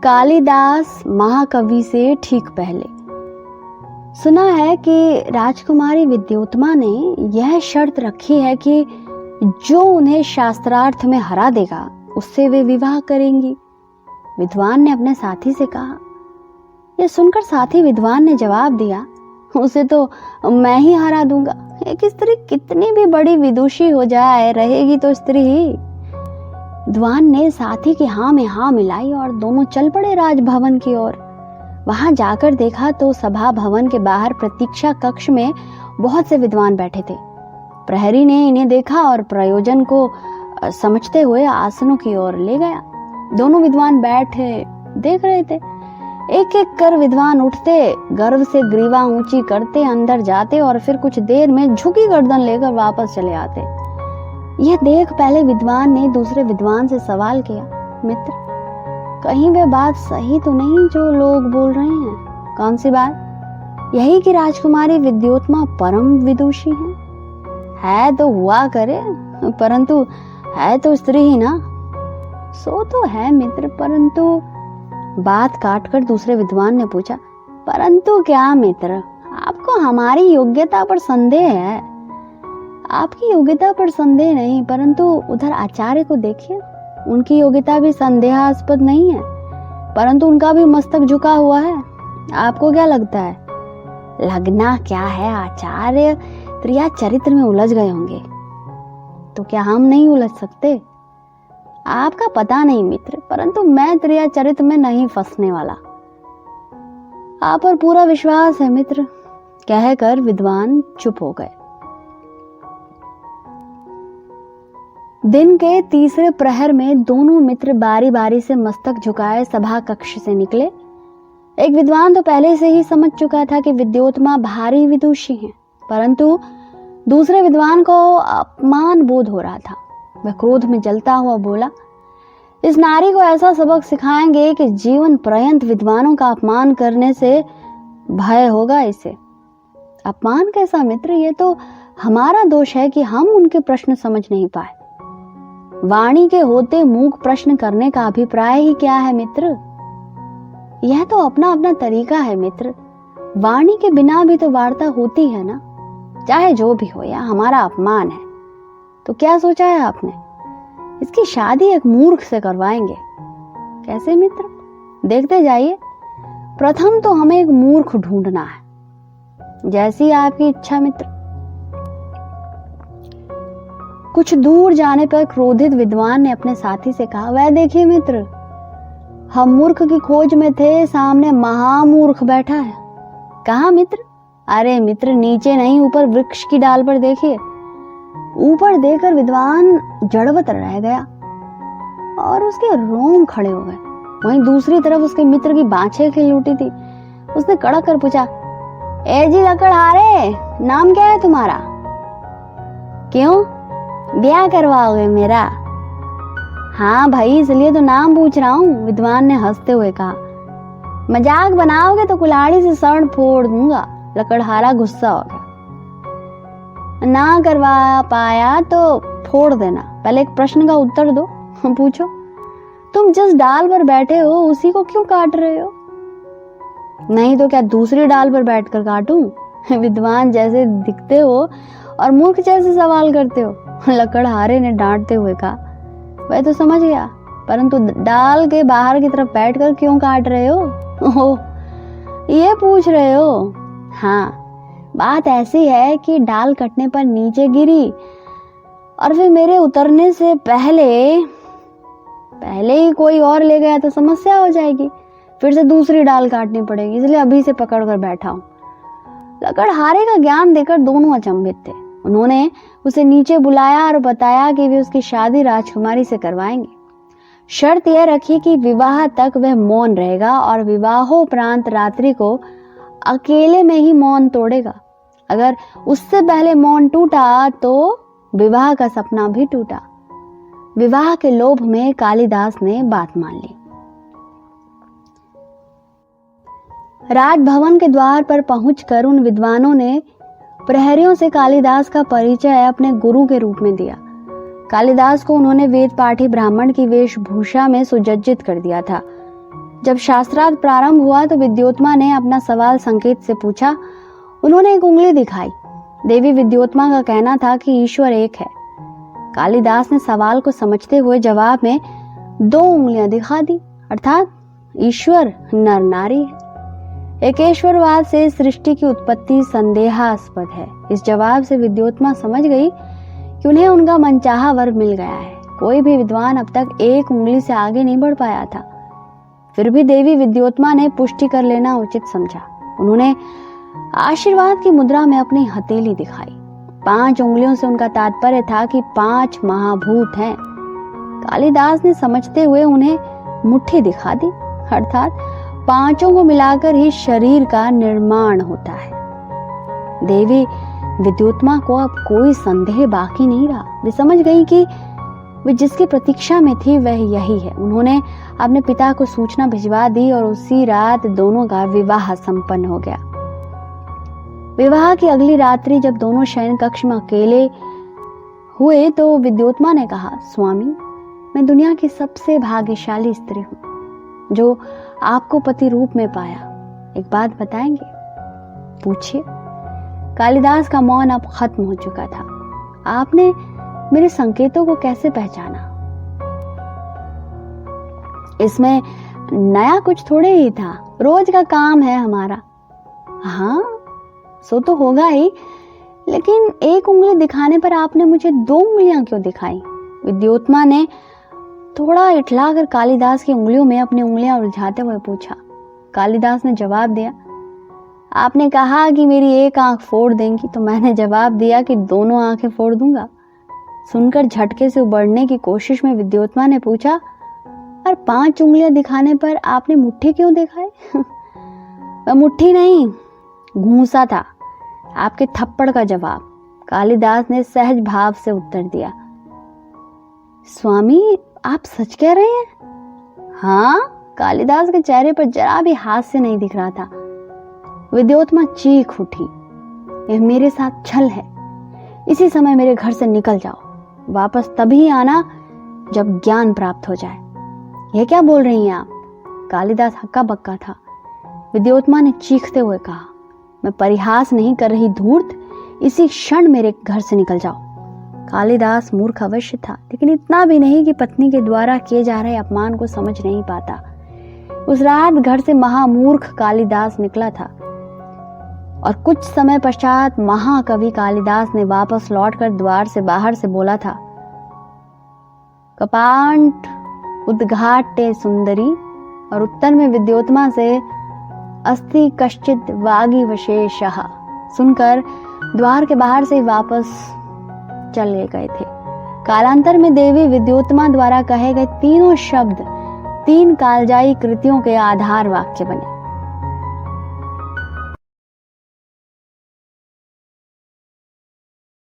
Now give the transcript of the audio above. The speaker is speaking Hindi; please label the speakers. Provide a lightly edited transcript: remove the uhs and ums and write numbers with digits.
Speaker 1: कालिदास महाकवि से ठीक पहले सुना है कि राजकुमारी विद्योत्मा ने यह शर्त रखी है कि जो उन्हें शास्त्रार्थ में हरा देगा उससे वे विवाह करेंगी। विद्वान ने अपने साथी से कहा। यह सुनकर साथी विद्वान ने जवाब दिया, उसे तो मैं ही हरा दूंगा। एक स्त्री कितनी भी बड़ी विदुषी हो जाए, रहेगी तो स्त्री ही। विद्वान ने साथी की हाँ में हाँ मिलाई और दोनों चल पड़े राजभवन की ओर। वहां जाकर देखा तो सभा भवन के बाहर प्रतीक्षा कक्ष में बहुत से विद्वान बैठे थे। प्रहरी ने इन्हें देखा और प्रयोजन को समझते हुए आसनों की ओर ले गया। दोनों विद्वान बैठे देख रहे थे। एक एक कर विद्वान उठते, गर्व से ग्रीवा ऊंची करते अंदर जाते और फिर कुछ देर में झुकी गर्दन लेकर वापस चले आते। यह देख पहले विद्वान ने दूसरे विद्वान से सवाल किया, मित्र, कहीं वे बात सही तो नहीं जो लोग बोल रहे हैं? कौन सी बात? यही कि राजकुमारी विद्योत्मा परम विदुषी है तो हुआ करे, परंतु है तो स्त्री ही ना। सो तो है मित्र, परंतु। बात काटकर दूसरे विद्वान ने पूछा, परंतु क्या मित्र? आपको हमारी योग्यता पर संदेह है। आपकी योग्यता पर संदेह नहीं, परंतु उधर आचार्य को देखिए, उनकी योग्यता भी संदेहास्पद नहीं है, परंतु उनका भी मस्तक झुका हुआ है। आपको क्या लगता है? लगना क्या है, आचार्य त्रिया चरित्र में उलझ गए होंगे, तो क्या हम नहीं उलझ सकते? आपका पता नहीं मित्र, परंतु मैं त्रिया चरित्र में नहीं फंसने वाला। आप पर पूरा विश्वास है मित्र। कहकर विद्वान चुप हो गए। दिन के तीसरे प्रहर में दोनों मित्र बारी बारी से मस्तक झुकाए सभा कक्ष से निकले। एक विद्वान तो पहले से ही समझ चुका था कि विद्योत्मा भारी विदुषी हैं, परंतु दूसरे विद्वान को अपमान बोध हो रहा था। वह क्रोध में जलता हुआ बोला, इस नारी को ऐसा सबक सिखाएंगे कि जीवन पर्यंत विद्वानों का अपमान करने से भय होगा इसे। अपमान कैसा मित्र? ये तो हमारा दोष है कि हम उनके प्रश्न समझ नहीं पाए। वाणी के होते मूक प्रश्न करने का अभिप्राय ही क्या है मित्र? यह तो अपना अपना तरीका है मित्र। वाणी के बिना भी तो वार्ता होती है ना। चाहे जो भी हो, यह हमारा अपमान है। तो क्या सोचा है आपने? इसकी शादी एक मूर्ख से करवाएंगे। कैसे मित्र? देखते जाइए। प्रथम तो हमें एक मूर्ख ढूंढना है। जैसी आपकी इच्छा मित्र। कुछ दूर जाने पर क्रोधित विद्वान ने अपने साथी से कहा, वह देखिए मित्र, हम मूर्ख की खोज में थे, सामने महामूर्ख बैठा है। कहाँ मित्र? अरे मित्र, नीचे नहीं, ऊपर वृक्ष की डाल पर देखिए। ऊपर देखकर विद्वान जड़वत रह गया और उसके रोम खड़े हो गए। वहीं दूसरी तरफ उसके मित्र की बाछें खिल उठी थी। उसने कड़क कर पूछा, ए जी लकड़हारे, नाम क्या है तुम्हारा? क्यों, ब्याह करवाओगे मेरा? हाँ भाई, इसलिए तो नाम पूछ रहा हूँ, विद्वान ने हंसते हुए कहा। मजाक बनाओगे तो कुल्हाड़ी से सड़ फोड़ दूंगा। लकड़हारा गुस्सा हो गया। ना करवा पाया तो फोड़ देना, पहले एक प्रश्न का उत्तर दो। पूछो, तुम जिस डाल पर बैठे हो उसी को क्यों काट रहे हो? नहीं तो क्या दूसरी डाल पर बैठकर काटूं? विद्वान जैसे दिखते हो और मूर्ख जैसे सवाल करते हो। लकड़हारे ने डांटते हुए कहा, वह तो समझ गया, परंतु डाल के बाहर की तरफ बैठकर क्यों काट रहे हो? ओह, ये पूछ रहे हो? हाँ, बात ऐसी है कि डाल कटने पर नीचे गिरी और फिर मेरे उतरने से पहले ही कोई और ले गया तो समस्या हो जाएगी, फिर से दूसरी डाल काटनी पड़ेगी, इसलिए अभी से पकड़ कर बैठा हूं। लकड़हारे का ज्ञान देकर दोनों अचंभित थे। उन्होंने उसे नीचे बुलाया और बताया कि वे उसकी शादी राजकुमारी से करवाएंगे। शर्त यह रखी कि विवाह तक वह मौन रहेगा और विवाहोपरांत रात्रि को अकेले में ही मौन तोड़ेगा। अगर उससे पहले मौन टूटा तो विवाह का सपना भी टूटा। विवाह के लोभ में कालिदास ने बात मान ली। राजभवन के द्वार पर पहुंचकर उन विद्वानों ने प्रहरियों से कालिदास का परिचय अपने गुरु के रूप में दिया। कालिदास को उन्होंने वेद पाठी ब्राह्मण की वेशभूषा में सुसज्जित कर दिया था। जब शास्त्रार्थ प्रारंभ हुआ तो विद्योत्मा ने अपना सवाल संकेत से पूछा। उन्होंने एक उंगली दिखाई। देवी विद्योत्मा का कहना था कि ईश्वर एक है। कालिदास ने सवाल को समझते हुए जवाब में 2 उंगलियां दिखा दी, अर्थात ईश्वर नर नारी है। एकेश्वरवाद से सृष्टि की उत्पत्ति संदेहास्पद है। इस जवाब से विद्योत्मा समझ गई कि उन्हें उनका मनचाहा वर मिल गया है। कोई भी विद्वान अब तक एक उंगली से आगे नहीं बढ़ पाया था। फिर भी देवी विद्योत्मा ने पुष्टि कर लेना उचित समझा। उन्होंने आशीर्वाद की मुद्रा में अपनी हथेली दिखाई। 5 उंगलियों से उनका तात्पर्य था कि 5 महाभूत हैं। कालिदास ने समझते हुए उन्हें मुट्ठी दिखा दी, अर्थात 5 को मिलाकर ही शरीर का निर्माण होता है। देवी विद्योत्मा को अब कोई संदेह बाकी नहीं रहा। वे समझ गई कि वे जिसकी प्रतीक्षा में थी वह यही है। उन्होंने अपने पिता को सूचना भिजवा दी और उसी रात दोनों का विवाह संपन्न हो गया। विवाह की अगली रात्रि जब दोनों शयन कक्ष में अकेले हुए तो विद्योत्मा ने कहा, स्वामी, मैं दुनिया की सबसे भाग्यशाली स्त्री हूँ जो आपको पति रूप में पाया। एक बात बताएंगे? पूछिए। कालिदास का मौन अब खत्म हो चुका था। आपने मेरे संकेतों को कैसे पहचाना? इसमें नया कुछ थोड़े ही था, रोज का काम है हमारा। हाँ, सो तो होगा ही, लेकिन एक उंगली दिखाने पर आपने मुझे 2 उंगलियां क्यों दिखाई? विद्योत्मा ने थोड़ा इठलाकर कालिदास की उंगलियों में अपनी उंगलियां उलझाते हुए पूछा। कालिदास ने जवाब दिया, आपने कहा कि मेरी एक आंख फोड़ देंगी, तो मैंने जवाब दिया कि दोनों आंखें फोड़ दूंगा। सुनकर झटके से उबरने की कोशिश में विद्योत्मा ने पूछा, और 5 उंगलियां दिखाने पर आपने मुट्ठी क्यों दिखाई? वह मुट्ठी नहीं, घूंसा था। आपके थप्पड़ का जवाब। कालिदास ने सहज भाव से उत्तर दिया। स्वामी, आप सच कह रहे हैं? हाँ। कालिदास के चेहरे पर जरा भी हास्य नहीं दिख रहा था। विद्योत्मा चीख उठी, यह मेरे साथ छल है। इसी समय मेरे घर से निकल जाओ। वापस तभी आना जब ज्ञान प्राप्त हो जाए। यह क्या बोल रही हैं आप? कालिदास हक्का बक्का था। विद्योत्मा ने चीखते हुए कहा, मैं परिहास नहीं कर रही धूर्त, इसी क्षण मेरे घर से निकल जाओ। कालिदास मूर्ख अवश्य था, लेकिन इतना भी नहीं कि पत्नी के द्वारा किए जा रहे अपमान को समझ नहीं पाता। उस रात घर से महामूर्ख कालिदास निकला था और कुछ समय पश्चात महाकवि कालिदास ने वापस लौटकर द्वार से बाहर से बोला था, कपांट उद्घाटे सुंदरी, और उत्तर में विद्योत्मा से अस्ति कश्चित वागी वशेषः सुनकर द्वार के बाहर से वापस चले गए थे। कालांतर में देवी विद्योत्मा द्वारा कहे गए तीनों शब्द 3 कालजाई कृतियों के आधार वाक्य बने।